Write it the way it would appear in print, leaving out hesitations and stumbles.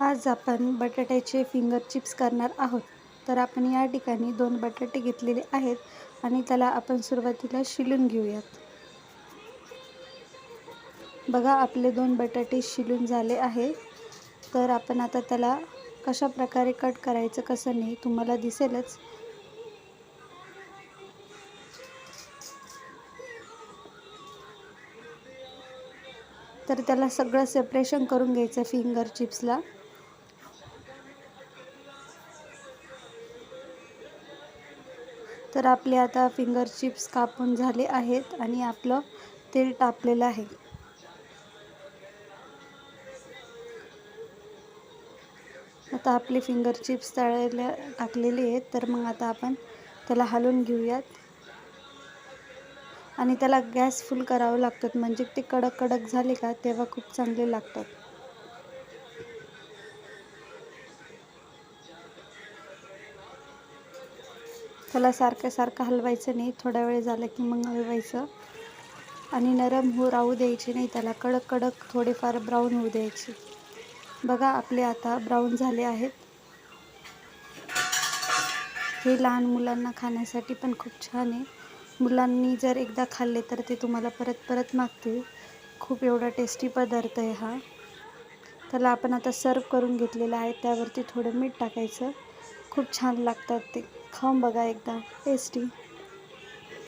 आज आपण बटाट्याचे फिंगर चिप्स करणार आहोत. तर आपण या ठिकाणी 2 बटाटे घेतलेले आहेत आणि त्याला आपण सुरुवातीला शिलून घेऊयात. बघा आपले 2 बटाटे शिलून झाले आहे. तर आपण आता त्याला कशा प्रकारे कट करायचं कसं नाही तुम्हाला दिसेलच. तर त्याला सगळं सेपरेशन करून घ्यायचं फिंगर चिप्सला. तर आपले आता फिंगर चिप्स कापून झाले आहेत आणि आपलं तेल तापलेलं आहे. आता आपले फिंगर चिप्स तळायला टाकलेले आहेत. तर मग आता आपण त्याला हलवून घेऊयात आणि त्याला गॅस फुल करावं लागतं, म्हणजे ते कडक कडक झाले का तेव्हा खूप चांगले लागतात. त्याला सारखं हलवायचं नाही, थोडा वेळ झाला की मग हलवायचं आणि नरम राहू द्यायचे नाही, त्याला कडक कडक थोडेफार ब्राऊन होऊ द्यायचे. बघा आपले आता ब्राऊन झाले आहेत. हे लहान मुलांना खाण्यासाठी पण खूप छान आहे. मुलांनी जर एकदा खाल्ले तर ते तुम्हाला परत परत मागतील. खूप एवढा टेस्टी पदार्थ आहे हा. त्याला आपण आता सर्व करून घेतलेलं आहे. त्यावरती थोडं मीठ टाकायचं. खूप छान लागतात ते. खाऊन बघा एकदा, टेस्टी.